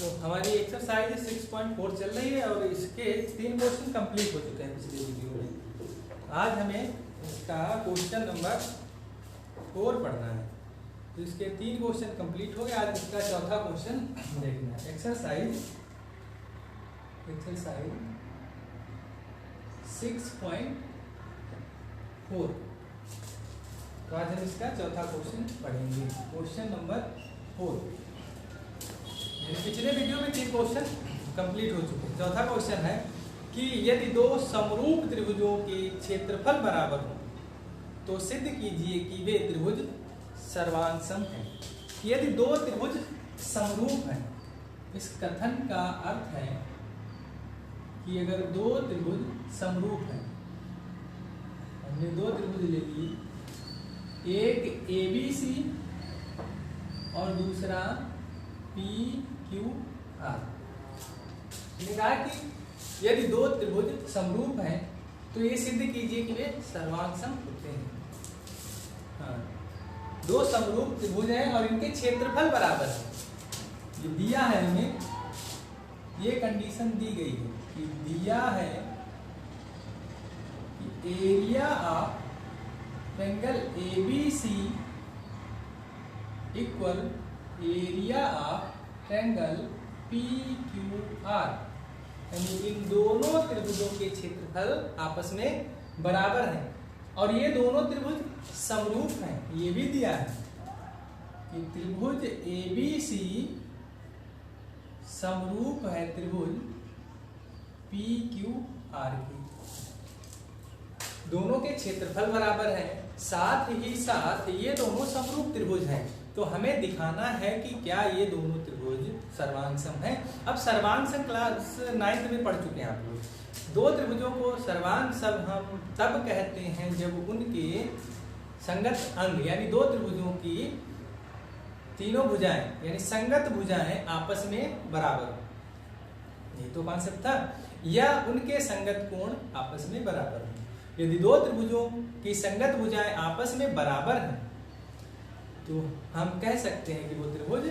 तो हमारी एक्सरसाइज 6.4 चल रही है और इसके 3 क्वेश्चन कंप्लीट हो चुके हैं पिछले वीडियो में। आज हमें इसका क्वेश्चन नंबर 4 पढ़ना है। तो इसके 3 क्वेश्चन कंप्लीट हो गए। आज इसका चौथा क्वेश्चन देखना है। एक्सरसाइज 6.4। तो आज हम इसका चौथा क्वेश्चन पढ़ेंगे। Question number 4। पिछले वीडियो में 3 क्वेश्चन कंप्लीट हो चुके हैं। चौथा क्वेश्चन है कि यदि दो समरूप त्रिभुजों के क्षेत्रफल बराबर हो तो सिद्ध कीजिए कि वे त्रिभुज सर्वांगसम हैं। यदि दो त्रिभुज समरूप हैं, इस कथन का अर्थ है कि अगर दो त्रिभुज समरूप हैं, हमने 2 त्रिभुज ले लिए, एक ABC और दूसरा PQR। ने कहा कि यदि 2 त्रिभुज समरूप हैं तो ये सिद्ध कीजिए कि वे सर्वांगसम होते हैं। हाँ, 2 समरूप त्रिभुज हैं और इनके क्षेत्रफल बराबर है। ये दिया है हमें, ये कंडीशन दी गई है कि दिया है कि area of triangle ABC equal area of triangle PQR, यानी इन दोनों त्रिभुजों के क्षेत्रफल आपस में बराबर हैं और ये दोनों त्रिभुज समरूप हैं। ये भी दिया है कि त्रिभुज ABC समरूप है त्रिभुज PQR के। दोनों के क्षेत्रफल बराबर है, साथ ही साथ ये दोनों समरूप त्रिभुज हैं। तो हमें दिखाना है कि क्या ये दोनों त्रिभुज सर्वांगसम हैं। अब सर्वांगसम क्लास 9th में पढ़ चुके हैं आप लोग। 2 त्रिभुजों को सर्वांगसम हम तब कहते हैं जब उनके संगत अंग यानी 2 त्रिभुजों की तीनों भुजाएं यानी संगत भुजाएं आपस में बराबर हो। ये तो कॉन्सेप्ट था। या उनके संगत कोण आपस में बराबर हो। यदि 2 त्रिभुजों की संगत भुजाएं आपस में बराबर हैं तो हम कह सकते हैं कि वो त्रिभुज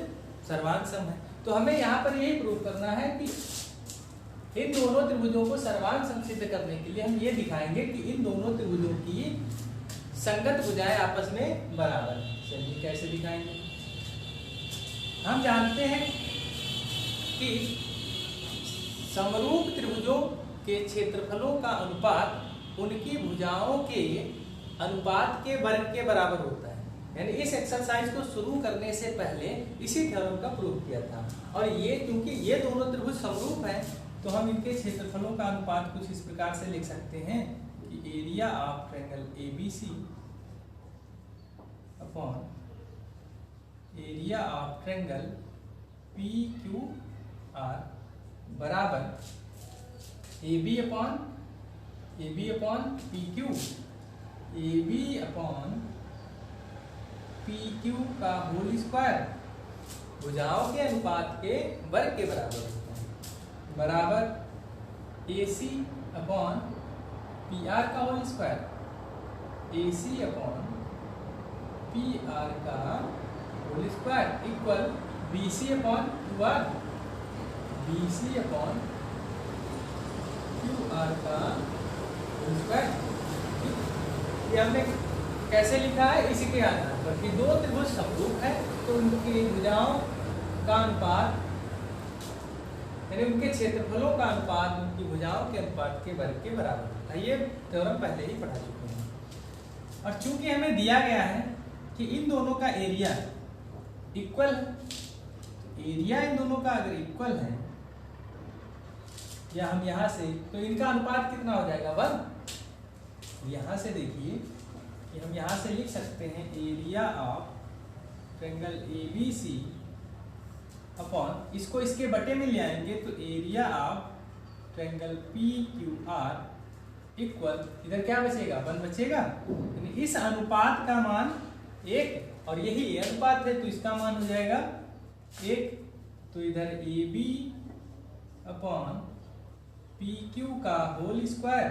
सर्वांगसम है। तो हमें यहाँ पर यही प्रूव करना है कि इन दोनों त्रिभुजों को सर्वांगसम सिद्ध करने के लिए हम ये दिखाएंगे कि इन दोनों त्रिभुजों की संगत भुजाएं आपस में बराबर हैं। चलिए कैसे दिखाएंगे। हम जानते हैं कि समरूप त्रिभुजों के क्षेत्रफलों का अनुपात उनकी भुजाओं के अनुपात के वर्ग के बराबर होता है। यानी इस एक्सरसाइज को शुरू करने से पहले इसी थ्योरम का प्रूव किया था। और ये क्योंकि ये दोनों त्रिभुज समरूप हैं तो हम इनके क्षेत्रफलों का अनुपात कुछ इस प्रकार से लिख सकते हैं कि area of triangle ABC upon area of triangle PQR बराबर AB upon PQ, AB upon PQ का होल स्क्वायर भुजाओं के अनुपात के वर्ग के बराबर होता है, बराबर AC अपॉन PR का whole square, AC upon PR का whole square equal BC upon QR, BC upon QR का होल स्क्वायर। ये हमने कैसे लिखा है, इसी के आधार पर कि 2 त्रिभुज समरूप है तो उनकी भुजाओं का अनुपात यानी उनके क्षेत्रफलों का अनुपात उनकी भुजाओं के अनुपात के वर्ग के बराबर होता है। ये थ्योरम पहले ही पढ़ा चुके हैं। और चूंकि हमें दिया गया है कि इन दोनों का एरिया इक्वल है, तो एरिया इन दोनों का अगर इक्वल है या हम यहाँ से तो इनका अनुपात कितना हो जाएगा 1। यहाँ से देखिए कि हम यहाँ से लिख सकते हैं area of triangle ABC upon, इसको इसके बटे में ले आएंगे तो area of triangle PQR equal, इधर क्या बचेगा 1 बचेगा। यानी इस अनुपात का मान 1 और यही अनुपात है तो इसका मान हो जाएगा 1। तो इधर AB अपॉन PQ का whole square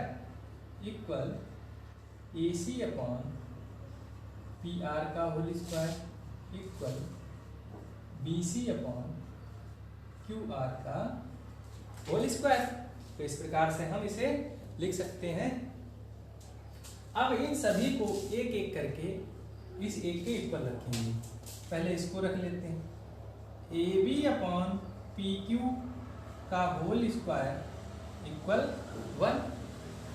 equal AC upon PR का whole square equal BC upon Q R का होल स्क्वायर। तो इस प्रकार से हम इसे लिख सकते हैं। अब इन सभी को एक एक करके इस एक के इक्वल रखेंगे। पहले इसको रख लेते हैं, A B upon P Q का होल स्क्वायर इक्वल 1।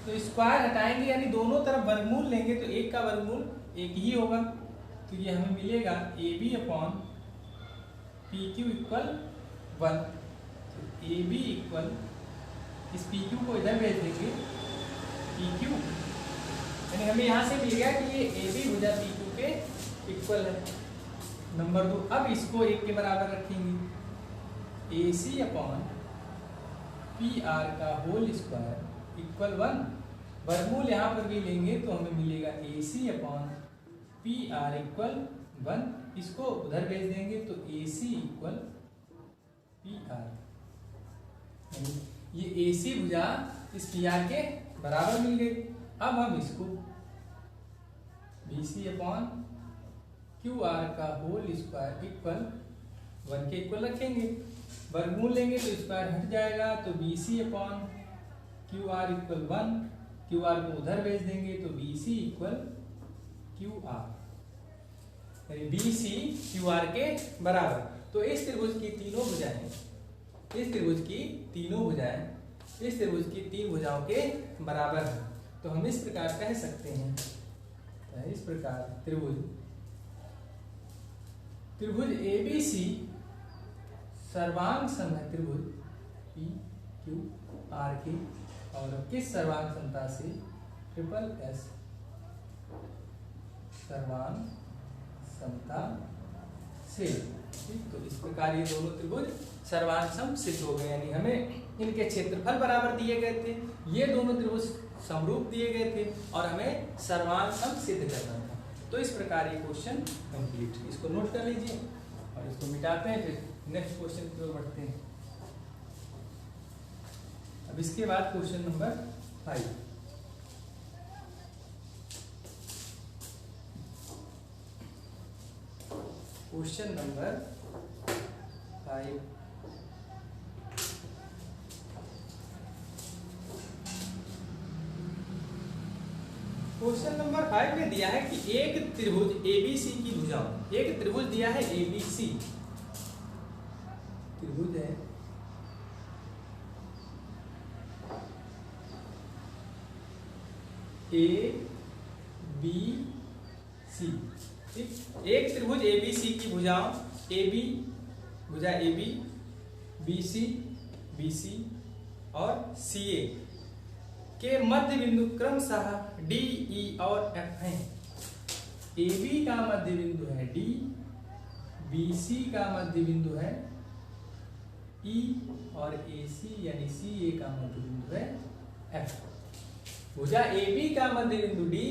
तो स्क्वायर हटाएंगे यानी दोनों तरफ वर्गमूल लेंगे तो एक का वर्गमूल एक ही होगा। तो ये हमें मिलेगा A B upon P Q equal 1। तो ए बी इक्वल, इस पी क्यू को इधर भेज देंगे, पी क्यू यानी हमें यहाँ से मिल गया कि ये ए बी भुजा पी क्यू के इक्वल है। नंबर 2, अब इसको एक के बराबर रखेंगे, ए सी अपॉन पी आर का होल स्क्वायर इक्वल 1। वर्गमूल यहाँ पर भी लेंगे तो हमें मिलेगा ए सी अपॉन पी आर इक्वल 1। इसको उधर भेज देंगे तो ए सी इक्वल पी आर, ये ए सी भुजा इस पी आर के बराबर मिल गई। अब हम इसको B C upon Q R का होल स्क्वायर इक्वल 1 के इक्वल रखेंगे। वर्गमूल लेंगे तो स्क्वायर हट जाएगा तो B C upon Q R equal 1। Q R को उधर भेज देंगे तो B C equal Q R, यानी बी सी क्यू आर के बराबर। तो इस त्रिभुज की तीनों भुजाएं, इस त्रिभुज की तीनों भुजाएं इस त्रिभुज की तीन भुजाओं के बराबर है। तो हम इस प्रकार कह सकते हैं, तो इस प्रकार त्रिभुज ए बी सी सर्वांग सम है त्रिभुज पी क्यू आर के, और किस सर्वांग समता से, ट्रिपल एस सर्वांग समता से। ठीक, तो इस प्रकार ये दोनों त्रिभुज सर्वांग सम सिद्ध हो गए, यानी हमें इनके क्षेत्रफल बराबर दिए गए थे, ये दोनों त्रिभुज समरूप दिए गए थे और हमें सर्वांग सम सिद्ध करना था। तो इस प्रकार ये क्वेश्चन कंप्लीट। इसको नोट कर लीजिए और इसको मिटाते हैं, फिर नेक्स्ट क्वेश्चन की ओर बढ़ते हैं। अब इसके बाद question number 5। Question number 5, question number 5 में दिया है कि एक त्रिभुज एबीसी की भुजाओं, एक त्रिभुज दिया है एबीसी त्रिभुज है, ए बी सी। ठीक, एक त्रिभुज एबीसी की भुजाओं ए बी भुजा ए बी, बी सी और सी ए के मध्य बिंदु क्रमशः डी ई और एफ हैं। ए बी का मध्य बिंदु है डी, बी सी का मध्य बिंदु है ई और ए सी यानी सी ए का मध्य बिंदु है एफ। भुजा ए बी का मध्य बिंदु डी,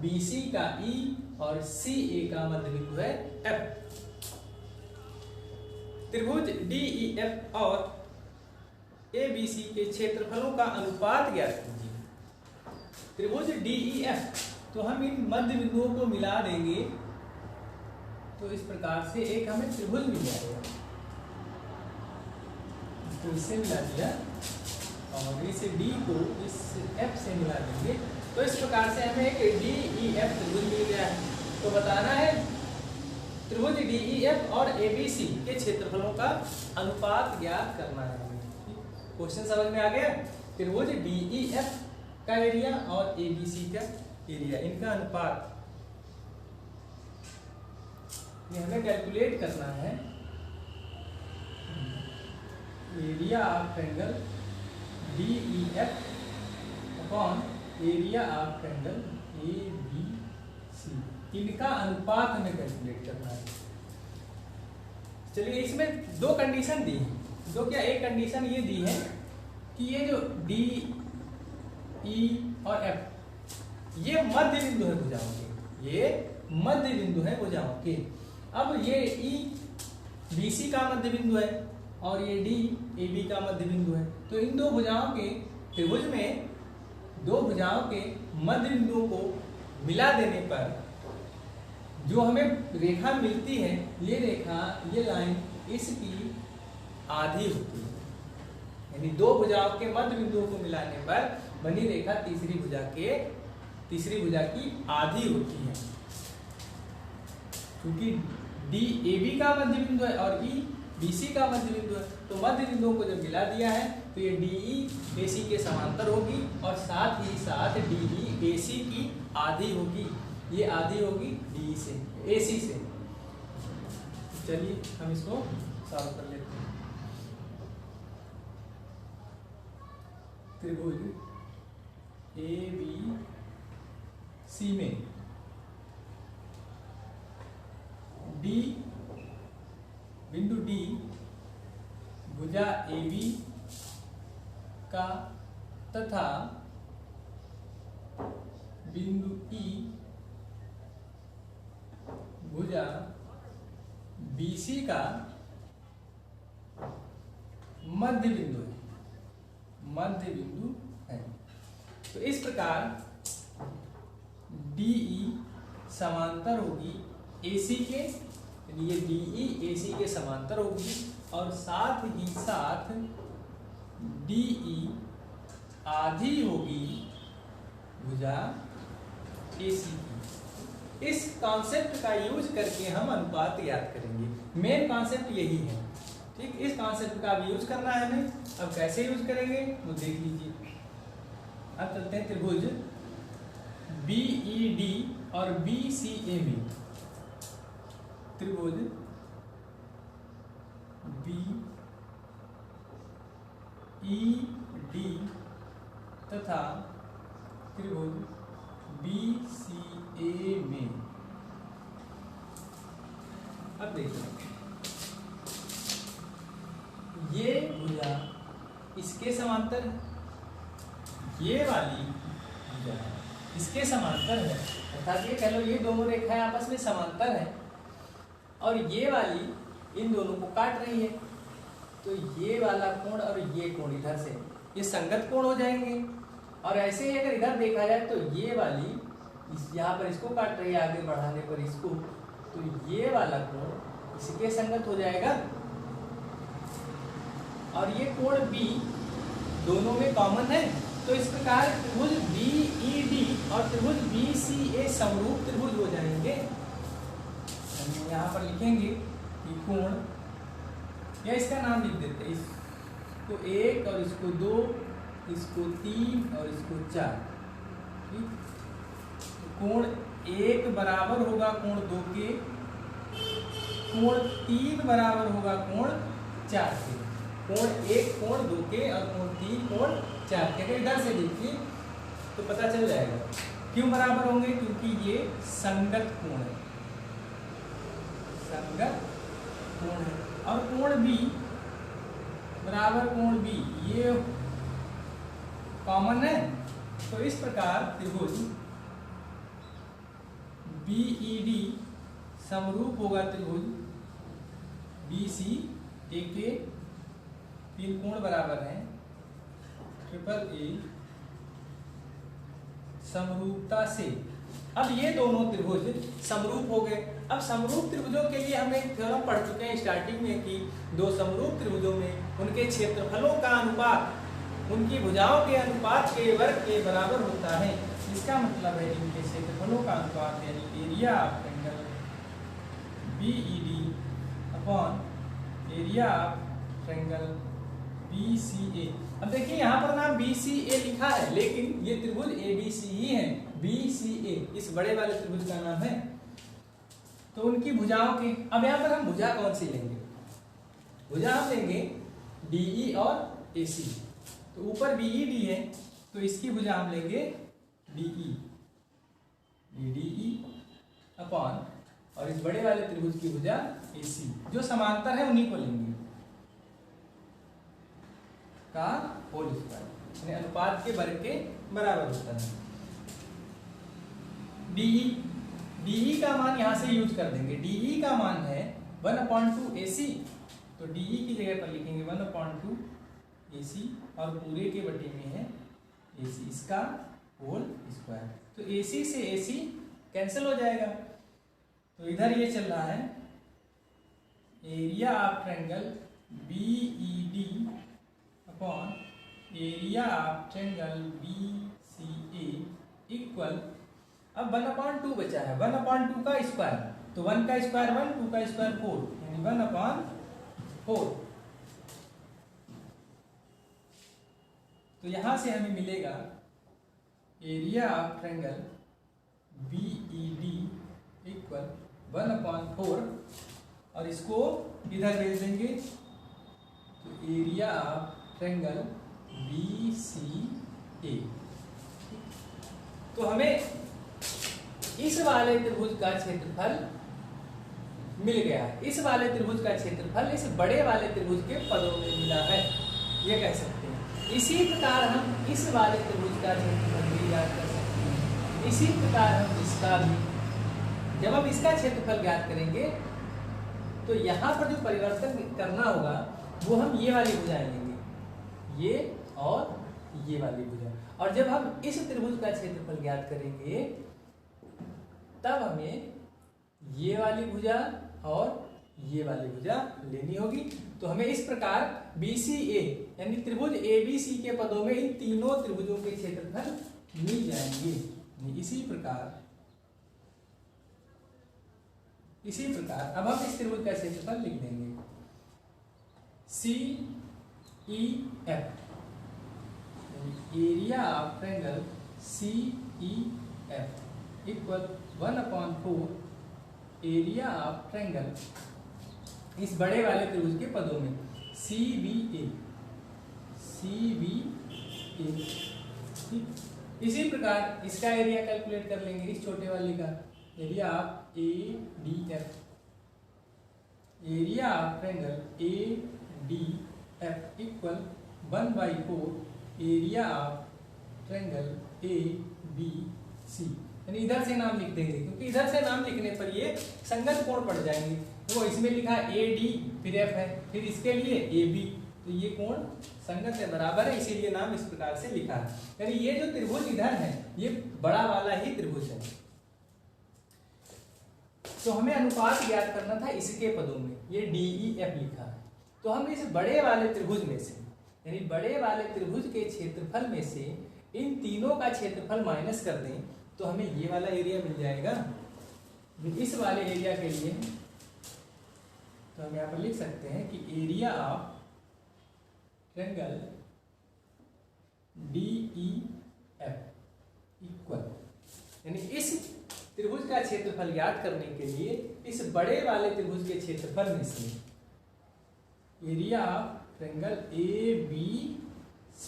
बी सी का ई और सी ए का मध्य बिंदु है एफ। त्रिभुज डी ई एफ और ए बी सी के क्षेत्रफलों का अनुपात ज्ञात कीजिए। त्रिभुज डी ई एफ, तो हम इन मध्य बिंदुओं को मिला देंगे तो इस प्रकार से एक हमें त्रिभुज मिल जाएगा। इसको इससे मिला दिया और इस डी को इस एफ से मिला देंगे तो इस प्रकार से हमें एक डी ई एफ त्रिभुज मिल गया है। तो बताना है त्रिभुज डी ई एफ और ए बी सी के क्षेत्रफलों का अनुपात ज्ञात करना है। क्वेश्चन समझ में आ गया? त्रिभुज डी ई एफ का एरिया और ए बी सी का एरिया, इनका अनुपात ये हमें कैलकुलेट करना है। Area of triangle D E F upon area of triangle A B C, इनका अनुपात हमें कैलकुलेट करना है। चलिए, इसमें दो कंडीशन दी है। दो क्या, एक कंडीशन ये दी है कि ये जो डी ई और एफ ये मध्य बिंदु है भुजाओं के, ये मध्य बिंदु है भुजाओं के। अब ये ई बी सी का मध्य बिंदु है और ये डी ए बी का मध्य बिंदु है। तो इन दो भुजाओं के त्रिभुज में दो भुजाओं के मध्य बिंदुओं को मिला देने पर जो हमें रेखा मिलती है, ये रेखा, ये लाइन इसकी आधी होती है। यानी दो भुजाओं के मध्य बिंदुओं को मिलाने पर बनी रेखा तीसरी भुजा की आधी होती है। क्योंकि डी ए बी का मध्य बिंदु है और ई बी सी का मध्य बिंदु है, तो मध्य बिंदुओं को जब मिला दिया है तो ये डी ई ए सी के समांतर होगी और साथ ही साथ डी ई ए सी की आधी होगी। ये आधी होगी डी ई से, ए सी से। चलिए हम इसको सॉल्व कर लेते हैं। त्रिभुज ए बी सी में डी बिंदु डी भुजा ए बी का तथा बिंदु ई भुजा बी सी का मध्य बिंदु है। तो इस प्रकार डीई समांतर होगी एसी के, यानी ये डीई एसी के समांतर होगी और साथ ही साथ डीई आधी होगी भुजा एसी की। इस कॉन्सेप्ट का यूज करके हम अनुपात ज्ञात करेंगे। मेन कॉन्सेप्ट यही है, ठीक। इस कॉन्सेप्ट का अब यूज करना है हमें। अब कैसे यूज करेंगे वो देख लीजिए। अब चलते हैं त्रिभुज बीईडी और बीसीए में। त्रिभुज बीईडी तथा त्रिभुज बीसीए में। अब देखिए, ये भुजा इसके समांतर है, ये वाली भुजा इसके समांतर है, अर्थात ये कह लो ये दोनों रेखाएं आपस में समांतर है और ये वाली इन दोनों को काट रही है। तो ये वाला कोण और ये कोण इधर से ये संगत कोण हो जाएंगे। और ऐसे ही अगर इधर देखा जाए तो ये वाली यहाँ पर इसको काट रही है, आगे बढ़ाने पर इसको, तो ये वाला कोण इसके संगत हो जाएगा। और ये कोण B दोनों में कॉमन है, तो इस प्रकार त्रिभुज BED और त्रिभुज BCA समरूप त्रिभुज हो जाएंगे। हम यहाँ पर लिखेंगे कि कोण, या इसका नाम लिख देते हैं, इसको 1 और इसको 2, इसको 3 और इसको 4, ठीक। तो कोण 1 बराबर होगा कोण 2 के, कोण 3 बराबर होगा कोण 4 के। कोण 1 कोण 2 के और कोण 3 कोण 4 के। अगर इधर से देखिए तो पता चल जाएगा क्यों बराबर होंगे, क्योंकि ये संगत कोण है, संगत कोण है। और कोण B बराबर कोण B ये कॉमन है। तो इस प्रकार त्रिभुज BED समरूप होगा त्रिभुज BCA के। 3 कोण बराबर हैं, ट्रिपल ए समरूपता से। अब ये दोनों त्रिभुज समरूप हो गए। अब समरूप त्रिभुजों के लिए हम एक थ्योरम पढ़ चुके हैं स्टार्टिंग में कि दो समरूप त्रिभुजों में उनके क्षेत्रफलों का अनुपात उनकी भुजाओं के अनुपात के वर्ग के बराबर होता है। इसका मतलब है इनके क्षेत्रफलों का अनुपात यानी area of triangle BED upon area of triangle BCA। अब देखिए यहाँ पर नाम BCA लिखा है, लेकिन ये त्रिभुज ABC ही है। BCA इस बड़े वाले त्रिभुज का नाम है। तो उनकी भुजाओं के, अब यहाँ पर हम भुजा कौन सी लेंगे? भुजा हम लेंगे DE और AC। तो ऊपर BED है तो इसकी भुजा हम लेंगे DE, DE अपॉन, और इस बड़े वाले त्रिभुज की भुजा AC। जो समांतर है उन्हीं को लेंगे का होल स्क्वायर, यानी अनुपात के वर्ग के बराबर होता है। DE का मान यहां से यूज कर देंगे। DE का मान है 1/2 AC, तो DE की जगह पर लिखेंगे 1/2 AC और पूरे के बटे में है AC, इसका होल स्क्वायर। तो AC से AC कैंसिल हो जाएगा। तो इधर ये चल रहा है area of triangle BED upon area of triangle BCA equal, अब 1/2 बचा है, 1/2 का स्क्वायर, तो 1 का स्क्वायर 1, 2 का स्क्वायर 4, यानी 1/4। तो यहां से हमें मिलेगा area of triangle BED equal 1/4, और इसको इधर भेज देंगे, तो एरिया ऑफ ट्रायंगल BCA। तो हमें इस वाले त्रिभुज का क्षेत्रफल मिल गया है, इस वाले त्रिभुज का क्षेत्रफल इस बड़े वाले त्रिभुज के पदों में मिला है, ये कह सकते हैं। इसी प्रकार हम इस वाले त्रिभुज का क्षेत्रफल भी ज्ञात कर सकते हैं। इसी प्रकार हम इसका भी, जब हम इसका क्षेत्रफल ज्ञात करेंगे तो यहाँ पर जो परिवर्तन करना होगा वो हम ये वाली भुजाएं लेंगे, ये और ये वाली भुजा, और जब हम इस त्रिभुज का क्षेत्रफल ज्ञात करेंगे तब हमें ये वाली भुजा और ये वाली भुजा लेनी होगी। तो हमें इस प्रकार BCA यानी त्रिभुज ABC के पदों में इन तीनों त्रिभुजों के क्षेत्रफल मिल जाएंगे। इसी प्रकार अब हम इस त्रिभुज का क्षेत्रफल लिख देंगे, CEF area of triangle CEF equal 1/4 area of triangle इस बड़े वाले त्रिभुज के पदों में CBA। इसी प्रकार इसका एरिया कैलकुलेट कर लेंगे, इस छोटे वाले का area of ADF, area of triangle ADF equal 1/4 area of triangle ABC। यानी इधर से नाम लिख देंगे, क्योंकि इधर से नाम लिखने पर ये संगत कोण पड़ जाएंगे। तो इसमें लिखा AD फिर F है, फिर इसके लिए AB, तो ये कोण संगत है, बराबर है, इसीलिए नाम इस प्रकार से लिखा है। यानी ये जो त्रिभुज इधर है ये बड़ा वाला ही त्रिभुज है। तो हमें अनुपात ज्ञात करना था इसके पदों में, ये DEF लिखा है। तो हम इस बड़े वाले त्रिभुज में से, यानी बड़े वाले त्रिभुज के क्षेत्रफल में से इन तीनों का क्षेत्रफल माइनस कर दें तो हमें ये वाला एरिया मिल जाएगा। इस वाले एरिया के लिए तो हम यहाँ पर लिख सकते हैं कि area of triangle DEF equal, यानी इस त्रिभुज का क्षेत्रफल ज्ञात करने के लिए इस बड़े वाले त्रिभुज के क्षेत्रफल में से एरिया ऑफ ट्रायंगल ABC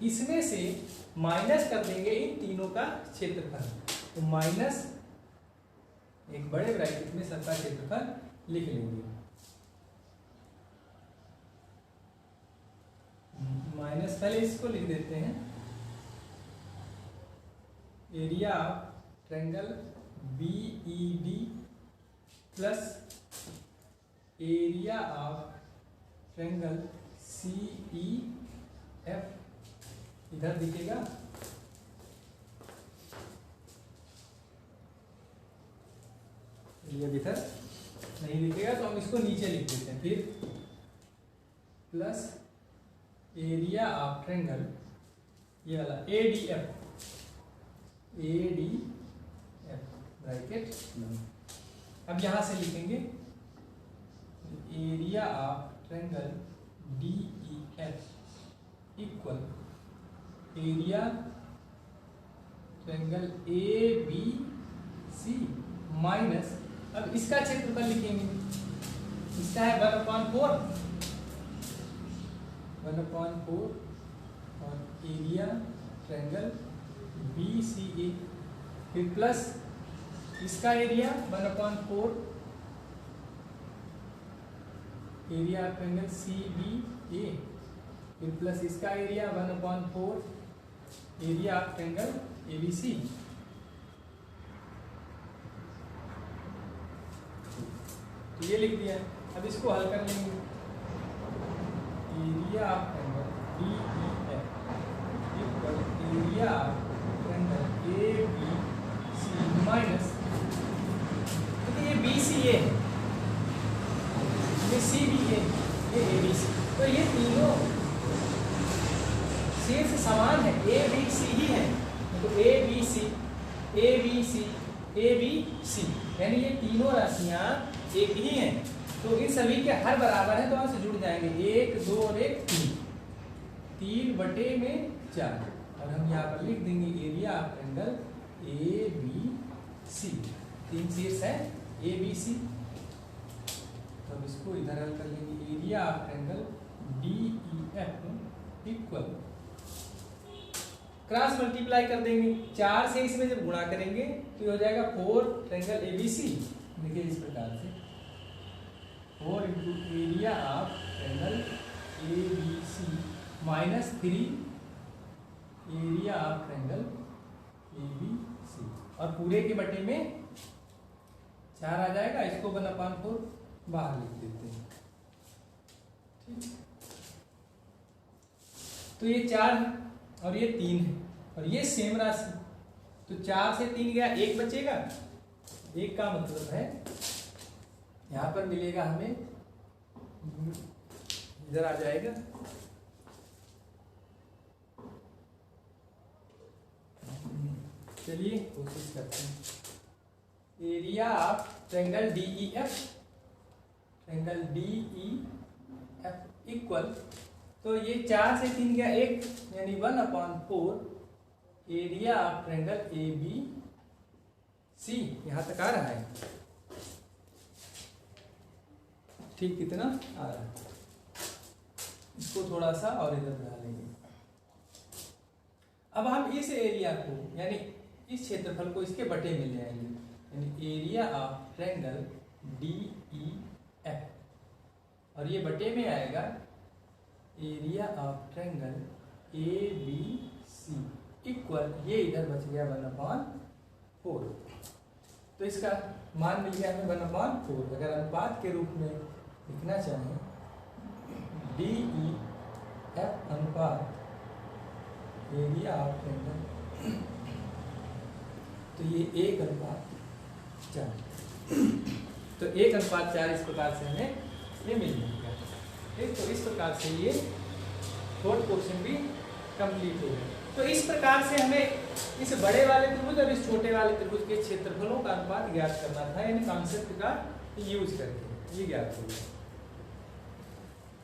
इसमें से माइनस कर देंगे इन तीनों का क्षेत्रफल। तो माइनस एक बड़े ब्रैकेट में सबका क्षेत्रफल लिख लेंगे, माइनस, पहले इसको लिख देते हैं, area of triangle BED plus area of triangle CEF इधर दिखेगा, ये इधर नहीं दिखेगा तो हम इसको नीचे लिख देते हैं, फिर प्लस एरिया ऑफ ट्रायंगल ये वाला ADF ब्रैकेट। अब यहां से लिखेंगे area of triangle DEF equal area triangle ABC minus, अब इसका क्षेत्रफल लिखेंगे, इसका है 1/4 और एरिया ट्रायंगल BCA, फिर प्लस इसका एरिया 1/4 एरिया ट्रायंगल CBA, फिर प्लस इसका area 1/4 area of triangle ABC। तो ये लिख दिया। अब इसको हल कर लेंगे, area of triangle DEF equal area of triangle ABC minus, क्योंकि ये BCA है, ये CBA, ये ABC, तो ये तीनों शीर्ष समान है, ABC ही है, तो ABC ABC ABC, यानी ये तीनों राशियां एक ही हैं, तो इन सभी के हर बराबर है तो वहां से जुड़ जाएंगे, 1 2 और 1 3, 3/4, और हम यहाँ पर लिख देंगे एरिया ऑफ एंगल ABC, 3 शीर्ष है ABC, तो अब इसको इधर हल कर लेंगे, area of angle DEF equal, cross multiply कर देंगे, 4 से इसमें जब गुणा करेंगे तो ये हो जाएगा 4 ट्रायंगल ABC, देखिए इस प्रकार से 4 into area of triangle ABC minus 3 area of triangle ABC, और पूरे के बटे में 4 आ जाएगा, इसको 1/4 बाहर लिख देते हैं, ठीक। तो ये 4 है और ये 3 है और ये सेम राशि, तो 4 से 3 गया, 1 बचेगा, 1 का मतलब है यहां पर मिलेगा हमें, इधर आ जाएगा, चलिए कोशिश करते हैं, area of triangle DEF, triangle DEF equal, तो ये 4 से 3 गया 1, यानी 1/4 एरिया ऑफ ट्रायंगल ABC, यहां तक आ रहा है, ठीक, कितना आ रहा है, इसको थोड़ा सा और इधर बढ़ा लेंगे। अब हम इस एरिया को यानी इस क्षेत्रफल को इसके बटे में ले आएंगे, यानी एरिया ऑफ ट्रायंगल DEF, और ये बटे में आएगा area of triangle ABC equal, ये इधर बच गया 1/4, तो इसका मान मिल गया हमें 1/4। अगर अनुपात के रूप में लिखना चाहें DEF अनुपात एरिया ऑफ ट्रायंगल, तो ये 1/4, तो 1/4 इस प्रकार से हमें ये मिल जाएगा, ठीक। तो इस प्रकार से ये 4th क्वेश्चन भी कंप्लीट हो गया। तो इस प्रकार से हमें इस बड़े वाले त्रिभुज और इस छोटे वाले त्रिभुज के क्षेत्रफलों का अनुपात ज्ञात करना था, यानी कॉन्सेप्ट का यूज करके ये ज्ञात हो गया।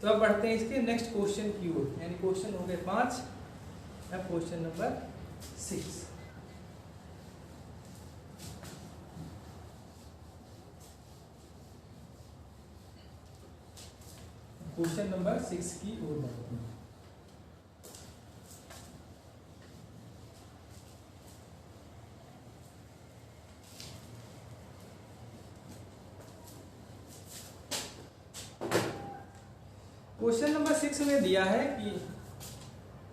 तो अब बढ़ते हैं इसके नेक्स्ट क्वेश्चन की ओर, यानी क्वेश्चन हो गए 5, अब क्वेश्चन नंबर 6। क्वेश्चन नंबर 6 की ओर बढ़ते हैं। क्वेश्चन नंबर 6 में दिया है कि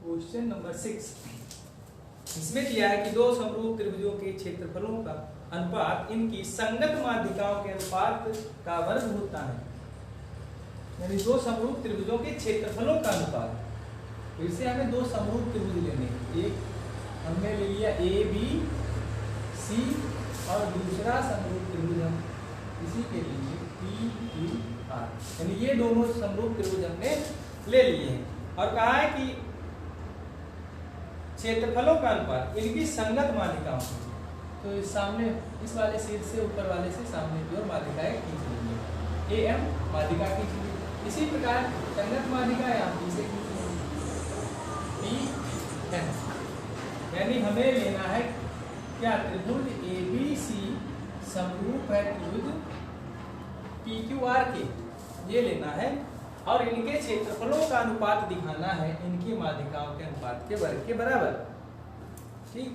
क्वेश्चन नंबर 6 इसमें दिया है कि दो समरूप त्रिभुजों के क्षेत्रफलों का अनुपात इनकी संगत माध्यिकाओं के अनुपात का वर्ग होता है, यानी दो समरूप त्रिभुजों के क्षेत्रफलों का अनुपात। फिर से हमें दो समरूप त्रिभुज लेने हैं, एक हमने ले लिया ABC और दूसरा समरूप त्रिभुज हम इसी के लिए PQR, यानी ये दोनों समरूप त्रिभुज हमने ले लिए हैं और कहा है कि क्षेत्रफलों का अनुपात इनकी संगत माध्यिकाओं, तो इस सामने इस वाले शीर्ष से ऊपर वाले से सामने की ओर माध्यिकाएं खींच लेंगे, AM माध्यिका खींच लेंगे। इसी प्रकार संगत माध्यिका यहाँ P से खींच लेंगे, PN, यानी हमें लेना है क्या, त्रिभुज ABC समरूप है त्रिभुज PQR के, ये लेना है और इनके क्षेत्रफलों का अनुपात दिखाना है इनकी माध्यिकाओं के अनुपात के वर्ग के बराबर, ठीक।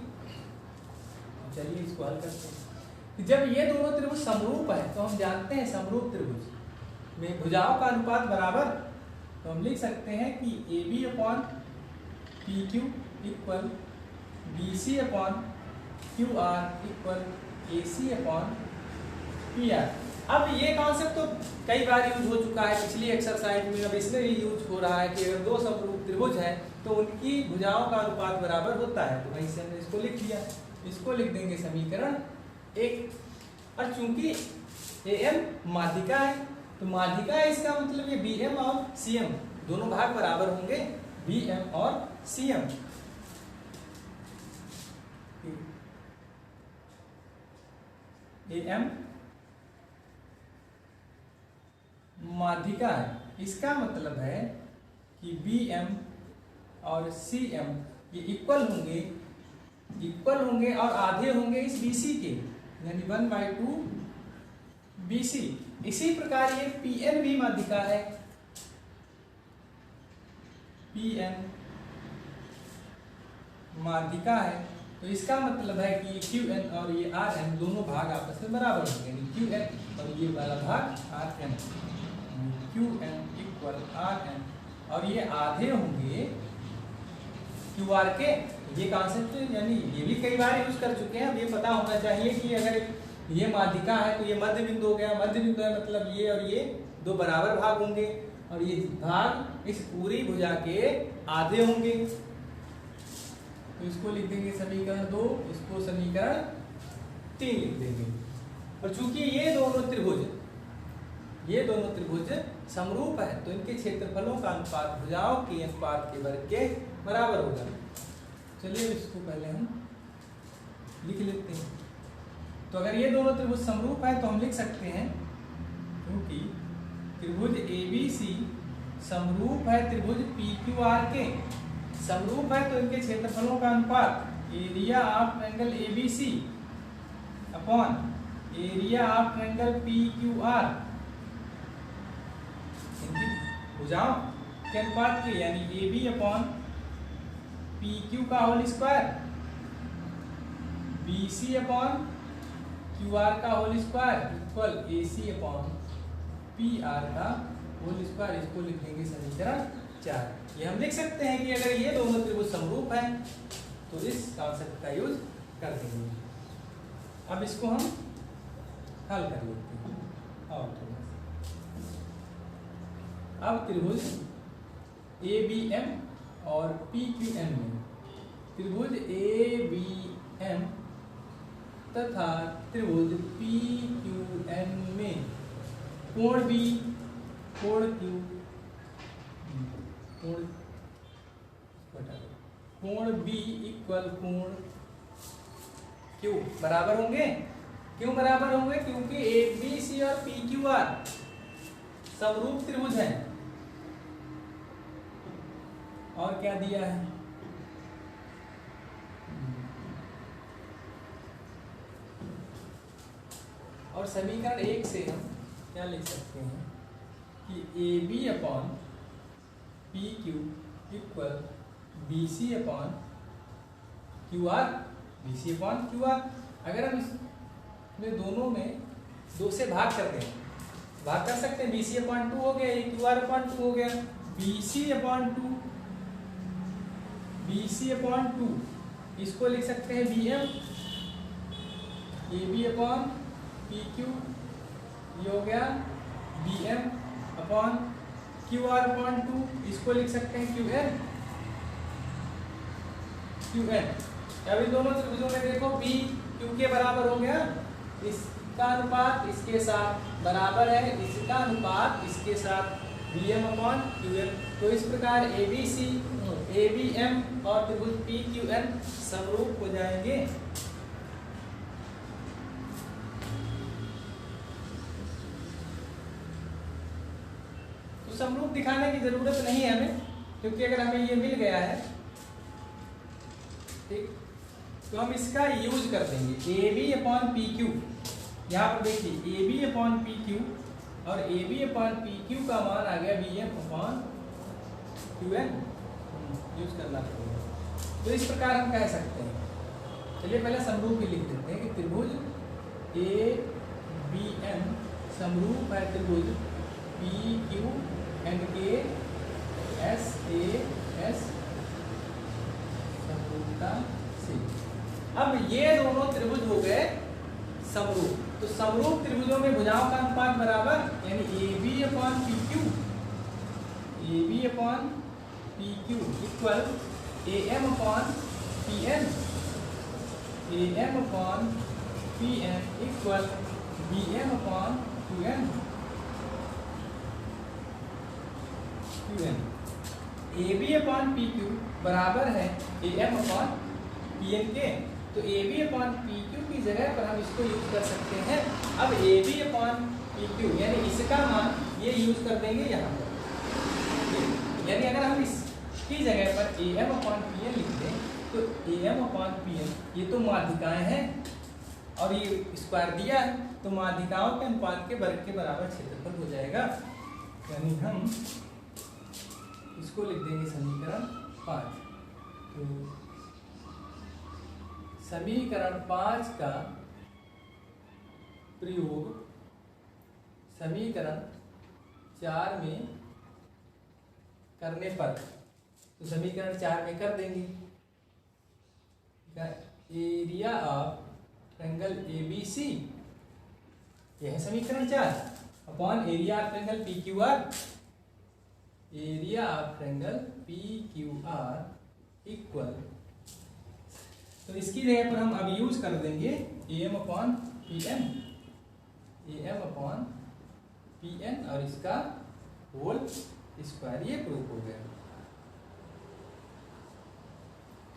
चलिए इसको हल करते हैं। जब ये दोनों त्रिभुज समरूप है तो हम जानते हैं समरूप त्रिभुज में भुजाओं का अनुपात बराबर, तो हम लिख सकते हैं कि AB upon PQ equal BC upon QR equal AC upon PR। अब ये कॉन्सेप्ट तो कई बार यूज हो चुका है पिछली एक्सरसाइज में, अब इसमें भी यूज हो रहा है कि अगर दो समरूप त्रिभुज है तो उनकी भुजाओं का अनुपात बराबर होता है, तो वहीं से हमने इसको लिख लिया। इसको लिख देंगे समीकरण 1, और चूंकि AM माध्यिका है तो माध्यिका है इसका मतलब ये BM और CM दोनों भाग बराबर होंगे, BM और CM। AM माध्यिका है, इसका मतलब है कि BM और CM ये इक्वल होंगे और आधे होंगे इस BC के, यानी 1/2 BC। इसी प्रकार ये PN भी माध्यिका है, PN माध्यिका है, तो इसका मतलब है कि QN और ये RN दोनों भाग आपस में बराबर होंगे, QN और ये वाला भाग RN, QN इक्वल RN, और ये आधे होंगे QR के। ये कॉन्सेप्ट यानी ये भी कई बार यूज कर चुके हैं, अब ये पता होना चाहिए कि अगर ये माध्यिका है तो ये मध्य बिंदु हो गया, मध्य बिंदु है मतलब ये और ये दो बराबर भाग होंगे और ये भाग इस पूरी भुजा के आधे होंगे, तो इसको लिख देंगे समीकरण 2, इसको समीकरण 3 लिख देंगे। और चूंकि ये दोनों त्रिभुज समरूप है तो इनके क्षेत्रफलों का अनुपात भुजाओं के अनुपात के वर्ग के बराबर होगा। चलिए इसको पहले हम लिख लेते हैं। तो अगर ये दोनों त्रिभुज समरूप है तो हम लिख सकते हैं, क्योंकि त्रिभुज ABC समरूप है त्रिभुज PQR के, समरूप है तो इनके क्षेत्रफलों का अनुपात area of triangle ABC upon area of triangle PQR इनकी भुजाओं के अनुपात के, यानी AB अपॉन PQ का whole square, BC upon QR का whole square equal AC upon PR का होल स्क्वायर। इसको लिख देंगे समीकरण 4। ये हम लिख सकते हैं कि अगर ये दोनों त्रिभुज समरूप हैं तो इस कॉन्सेप्ट का यूज कर देंगे। अब इसको हम हल कर लेते हैं और थोड़ा सा। अब त्रिभुज ABM और PQM में, त्रिभुज ABM तथा त्रिभुज PQN में कोण B, कोण Q, कोण B इक्वल कोण Q बराबर होंगे। क्यों बराबर होंगे? क्योंकि ABC और PQR समरूप त्रिभुज हैं। और क्या दिया है? और समीकरण 1 से हम क्या लिख सकते हैं कि AB upon PQ equal BC upon QR, BC upon QR। अगर हम इसमें दोनों में 2 से भाग करते हैं, भाग कर सकते हैं, BC अपॉन 2 हो गया, ये QR अपॉन 2 हो गया, BC अपॉन 2, BC अपॉन 2, इसको लिख सकते हैं BM, AB अपॉन PQ, ये हो गया BM अपॉन QR अपॉन 2, इसको लिख सकते हैं QN। अब इन दोनों त्रिभुजों में देखो B Q के बराबर हो गया, इसका अनुपात इसके साथ बराबर है, इसका अनुपात इसके साथ BM अपॉन QM। तो इस प्रकार ABC, ABM और त्रिभुज PQN समरूप हो जाएंगे। तो समरूप दिखाने की जरूरत नहीं है हमें, क्योंकि अगर हमें ये मिल गया है, ठीक, तो हम इसका यूज कर देंगे AB अपॉन PQ। यहाँ पर देखिए AB अपॉन PQ और AB अपॉन PQ का मान आ गया BM अपॉन QN, यूज करना पड़ेगा। तो इस प्रकार हम कह सकते हैं। चलिए पहले समरूप भी लिख देते हैं कि त्रिभुज ABM समरूप है त्रिभुज PQNS समरूपता से। अब ये दोनों त्रिभुज हो गए समरूप, तो समरूप त्रिभुजों में भुजाओं का अनुपात बराबर, यानी AB upon PQ, AB upon PQ equal AM upon PN, AM upon PN equal BM upon QN। Q N. A B upon P Q बराबर है A M upon P N के। तो A B upon P Q की जगह पर हम इसको use कर सकते हैं। अब A B upon P Q यानी इसका मान ये यूज कर देंगे यहाँ पर। यानी अगर हम इसकी जगह पर A M upon P N लिख दें तो A M upon P N ये तो माध्यिकाएं हैं और ये स्क्वायर दिया है, तो माध्यिकाओं के अनुपात के वर्ग के बराबर क्षेत्रफल हो जाएगा। यानी हम इसको लिख देंगे समीकरण 5। तो समीकरण 5 का प्रयोग समीकरण 4 में करने पर, तो समीकरण 4 में कर देंगे। एरिया ऑफ ट्रायंगल ABC, यह है समीकरण 4, upon area of triangle PQR, area of triangle PQR equal, तो इसकी जगह पर हम अब यूज कर देंगे AM upon PM, AM upon PN और इसका होल स्क्वायर। ये प्रूफ हो गया।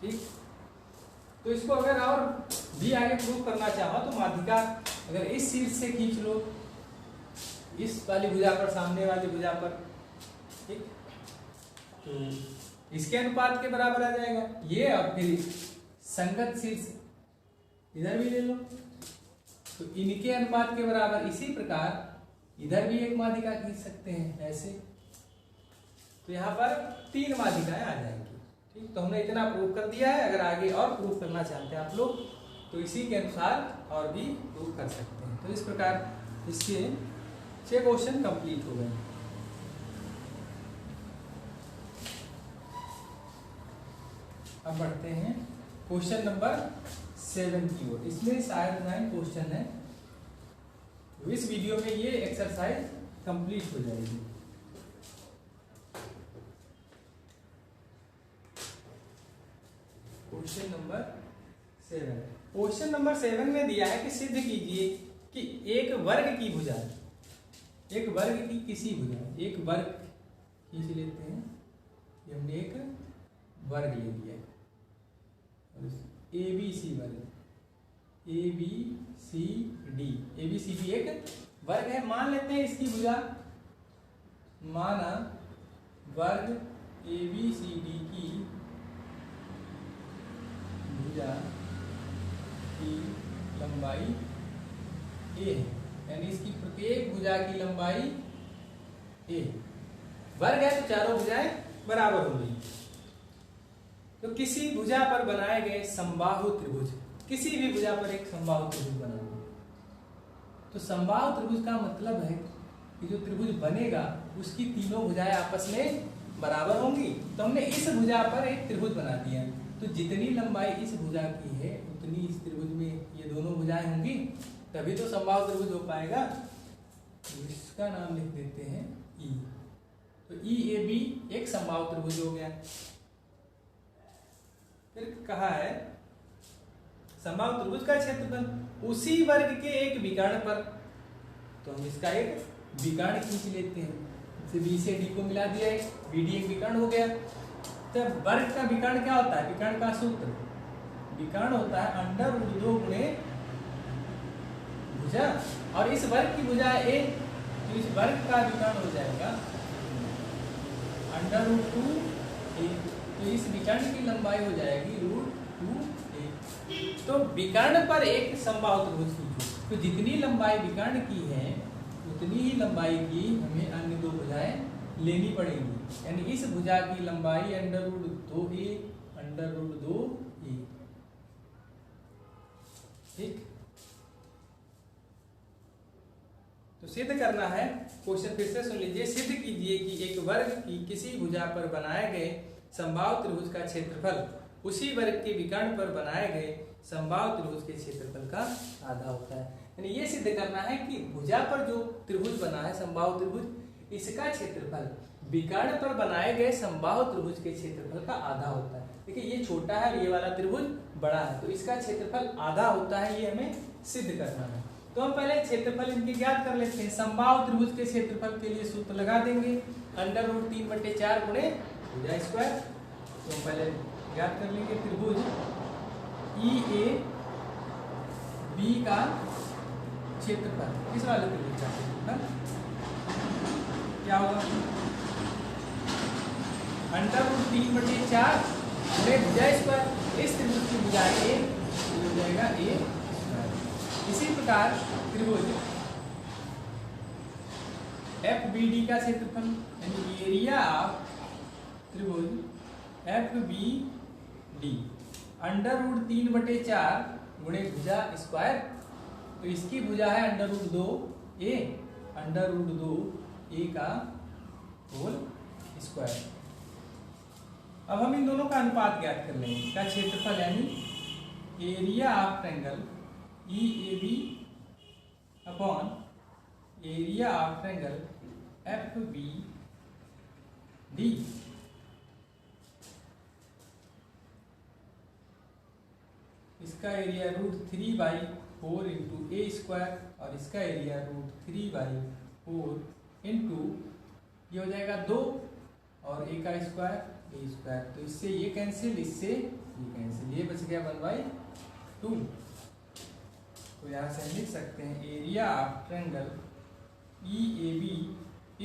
ठीक, तो इसको अगर और भी आगे प्रूफ करना चाहो तो माध्यिका अगर इस शीर्ष से खींच लो, इस वाली भुजा पर, सामने वाली भुजा पर, ठीक, तो इसके अनुपात के बराबर आ जाएगा ये। और फिर संगत शीर्ष इधर भी ले लो तो इनके अनुपात के बराबर। इसी प्रकार इधर भी एक माध्यिका खींच सकते हैं ऐसे, तो यहाँ पर 3 माध्यिकाएं आ जाएंगी। ठीक, तो हमने इतना प्रूव कर दिया है। अगर आगे और प्रूव करना चाहते हैं आप लोग तो इसी के अनुसार और भी प्रूव कर सकते हैं। तो इस प्रकार इसके 6 क्वेश्चन कंप्लीट हो गए। अब बढ़ते हैं क्वेश्चन नंबर 7 की ओर। इसमें शायद 9 क्वेश्चन है, तो इस वीडियो में ये एक्सरसाइज कंप्लीट हो जाएगी। Question number 7। क्वेश्चन नंबर 7 में दिया है कि सिद्ध कीजिए कि एक वर्ग की भुजा, एक वर्ग की किसी भुजा, एक वर्ग खींच लेते हैं, ये हमने एक वर्ग ले लिया ABC वर्ग, ABCD, ABCD एक वर्ग है। मान लेते हैं इसकी भुजा, माना वर्ग ABCD की भुजा की लंबाई A है, यानी इसकी प्रत्येक भुजा की लंबाई A। वर्ग है तो चारों भुजाएं बराबर होंगी। तो किसी भुजा पर बनाए गए समबाहु त्रिभुज, किसी भी भुजा पर एक समबाहु त्रिभुज बनाना। तो समबाहु त्रिभुज का मतलब है कि जो त्रिभुज बनेगा उसकी तीनों भुजाएं आपस में बराबर होंगी। तो हमने इस भुजा पर एक त्रिभुज बना दिया, तो जितनी लंबाई इस भुजा की है उतनी इस त्रिभुज में ये दोनों भुजाएं होंगी, तभी तो समबाहु त्रिभुज हो पाएगा। तो इसका नाम लिख देते हैं E। तो EAB एक समबाहु त्रिभुज हो गया। फिर कहा है समबाहु त्रिभुज का क्षेत्रफल उसी वर्ग के एक विकर्ण पर, तो हम इसका एक विकर्ण खींच लेते हैं। जैसे B से D को मिला दिया, BD एक विकर्ण हो गया। तो वर्ग का विकर्ण क्या होता है? विकर्ण का सूत्र, विकर्ण होता है √2 गुणे भुजा, और इस वर्ग की भुजा A, तो इस वर्ग का विकर्ण हो जाएगा √2a। तो इस विकर्ण की लंबाई हो जाएगी √2a। तो विकर्ण पर एक समबाहु त्रिभुज खींचो, तो जितनी लंबाई विकर्ण की है उतनी ही लंबाई की हमें अन्य दो भुजाएं लेनी पड़ेगी। यानी इस भुजा की लंबाई √2a, √2a। ठीक, तो सिद्ध करना है। क्वेश्चन फिर से सुन लीजिए। सिद्ध कीजिए कि एक वर्ग की किसी भुजा पर बनाए गए समबाहु त्रिभुज का क्षेत्रफल उसी वर्ग के विकर्ण पर बनाए गए समबाहु त्रिभुज के क्षेत्रफल का आधा होता है। यानी ये सिद्ध करना है कि भुजा पर जो त्रिभुज बना है समबाहु त्रिभुज, इसका क्षेत्रफल विकर्ण पर बनाए गए समबाहु त्रिभुज के क्षेत्रफल का आधा होता है। देखिए ये छोटा है, ये वाला त्रिभुज बड़ा है, तो इसका क्षेत्रफल आधा होता है, ये हमें सिद्ध करना है। तो हम पहले क्षेत्रफल इनके ज्ञात कर लेते हैं। समबाहु त्रिभुज के क्षेत्रफल के लिए सूत्र लगा देंगे, √3/4 गुणे भुजा स्क्वायर। तो हम पहले ज्ञात कर लेंगे त्रिभुज EAB का क्षेत्रफल, किस वाले त्रिभुज का क्षेत्रफल क्या होगा, √3/4 गुणे भुजा स्क्वायर। इस त्रिभुज की भुजा A हो जाएगा A स्क्वायर। इसी प्रकार त्रिभुज FBD का क्षेत्रफल यानी एरिया ऑफ त्रिभुज FBD √3/4 गुणे भुजा स्क्वायर। तो इसकी भुजा है √2a का होल स्क्वायर। अब हम इन दोनों का अनुपात ज्ञात कर लेंगे। इसका क्षेत्रफल यानी area of triangle EAB upon area of triangle FBD। इसका एरिया √3/4 इंटू A स्क्वायर और इसका एरिया √3/4 इंटू ये हो जाएगा 2 और A का स्क्वायर A स्क्वायर। तो इससे ये कैंसिल, इससे ये कैंसिल, ये बच गया 1/2। तो यहाँ से हम लिख सकते हैं area of triangle EAB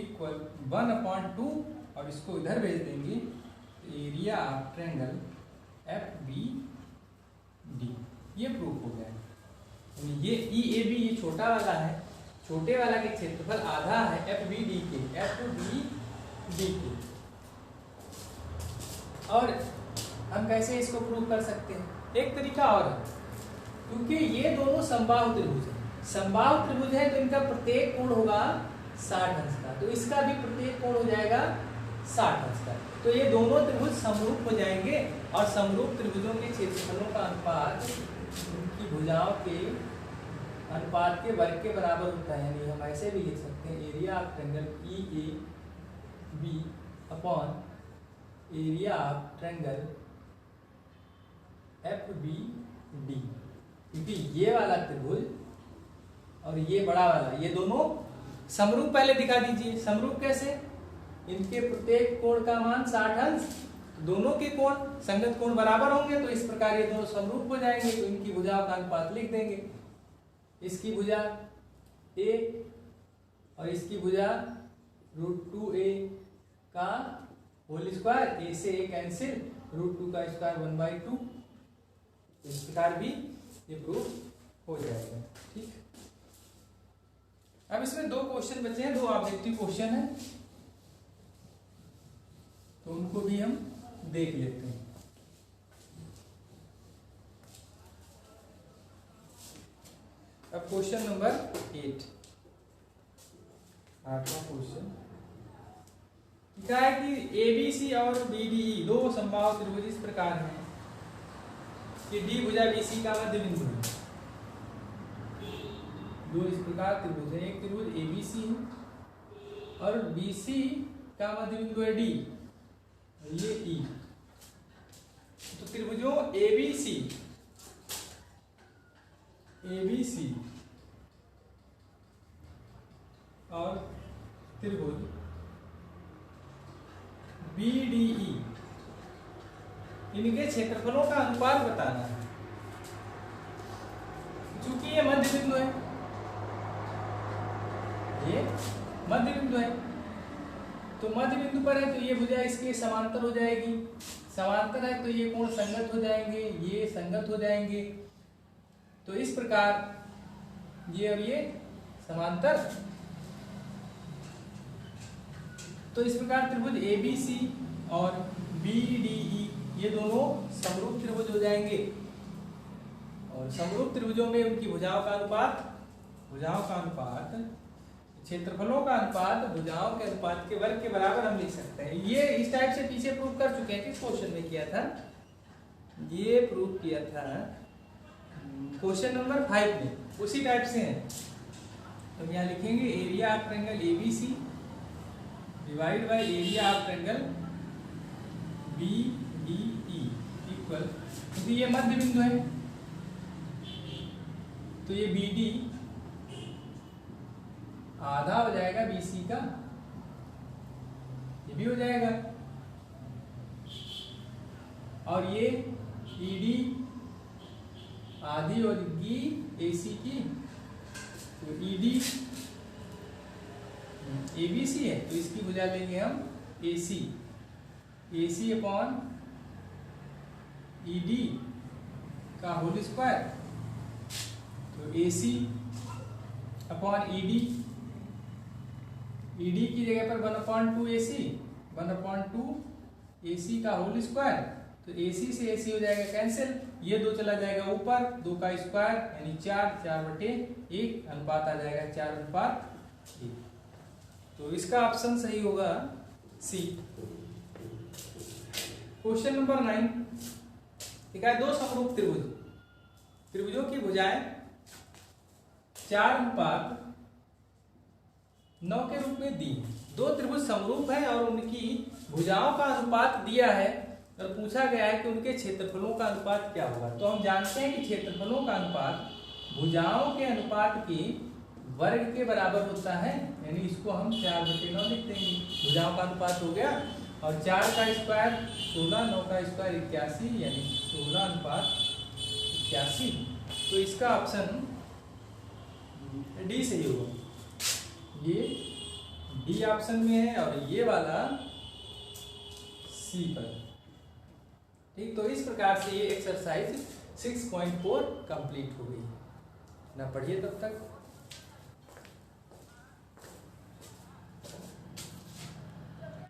equal 1/2 और इसको इधर भेज देंगे, एरिया ऑफ ट्रायंगल FBD। ये प्रूफ हो गया। ये EAB ये छोटा वाला है, छोटे वाला के क्षेत्रफल आधा है FBD के। और हम कैसे इसको प्रूव कर सकते हैं, एक तरीका और है, क्योंकि ये दोनों समबाहु त्रिभुज है। समबाहु त्रिभुज है तो इनका प्रत्येक कोण होगा 60 अंश का, तो इसका भी प्रत्येक कोण हो जाएगा 60 अंश का। तो ये दोनों त्रिभुज समरूप हो जाएंगे और समरूप त्रिभुजों के क्षेत्रफलों का अनुपात उनकी भुजाओं के अनुपात के वर्ग के बराबर होता है। यानी हम ऐसे भी लिख सकते हैं area of triangle EAB upon area of triangle FBD। क्योंकि ये वाला त्रिभुज और ये बड़ा वाला, ये दोनों समरूप पहले दिखा दीजिए। समरूप कैसे, इनके प्रत्येक कोण का मान 60 अंश, दोनों के कोण संगत कोण बराबर होंगे, तो इस प्रकार ये दोनों समरूप हो जाएंगे। तो इनकी भुजाओं का अनुपात लिख देंगे, इसकी भुजा A और इसकी भुजा √2a का होल स्क्वायर, A से A कैंसिल, √2 का स्क्वायर 1/2। इस प्रकार भी ये प्रूफ हो जाएगा। ठीक, अब इसमें 2 क्वेश्चन बचे हैं, 2 ऑब्जेक्टिव क्वेश्चन है, तो उनको भी हम देख लेते हैं। अब क्वेश्चन नंबर 8, 8वां क्वेश्चन क्या है कि ABC और BDE दो समबाहु त्रिभुज इस प्रकार हैं कि D भुजा BC का मध्य बिंदु है। दो इस प्रकार त्रिभुज है, एक त्रिभुज ABC है और BC का मध्य बिंदु है D, ये E। तो त्रिभुजों ABC और त्रिभुज BDE इनके क्षेत्रफलों का अनुपात बताना है। चूंकि ये मध्य बिंदु है, ये मध्य बिंदु है, तो मध्य बिंदु पर है तो ये भुजा इसके समांतर हो जाएगी। समांतर है तो ये कोण संगत हो जाएंगे, ये संगत हो जाएंगे। तो इस प्रकार ये और ये समांतर, तो इस प्रकार त्रिभुज ABC और BDE ये दोनों समरूप त्रिभुज हो जाएंगे। और समरूप त्रिभुजों में उनकी भुजाओं का अनुपात क्षेत्रफलों का अनुपात भुजाओं के अनुपात के वर्ग के बराबर हम लिख सकते हैं। ये इस टाइप से पीछे प्रूव कर चुके हैं, किस क्वेश्चन में किया था, ये प्रूव किया था क्वेश्चन नंबर 5 में, उसी टाइप से है। तो यहाँ लिखेंगे area of triangle ABC divide by area of triangle BDE equal, क्योंकि ये मध्य बिंदु है तो ये BD आधा हो जाएगा BC का, ये भी हो जाएगा। और ये ED आधी होगी AC की, तो ED ABC है तो इसकी भुजा लेंगे हम AC, AC अपॉन ED का होल स्क्वायर, तो AC अपॉन ED, ED की जगह पर 1/2 AC, 1/2 AC का होल स्क्वायर, तो AC से AC हो जाएगा कैंसिल, ये 2 चला जाएगा ऊपर, 2 का स्क्वायर यानी 4, 4/1, अनुपात आ जाएगा 4:1। तो इसका ऑप्शन सही होगा C। क्वेश्चन नंबर 9, ठीक है, दो समरूप त्रिभुज, त्रिभुजों की भुजाएं 4:9 के रूप में दी। दो त्रिभुज समरूप है और उनकी भुजाओं का अनुपात दिया है और पूछा गया है कि उनके क्षेत्रफलों का अनुपात क्या होगा। तो हम जानते हैं कि क्षेत्रफलों का अनुपात भुजाओं के अनुपात के वर्ग के बराबर होता है, यानी इसको हम 4/9 लिख देंगे। भुजाओं का अनुपात हो गया, और 4 का स्क्वायर 16, 9 का स्क्वायर 81, यानी 16:81। तो इसका ऑप्शन डी सही होगा। ये डी ऑप्शन में है और ये वाला सी पर। ठीक, तो इस प्रकार से ये एक्सरसाइज 6.4 कंप्लीट हो गई ना। पढ़िए तब तक।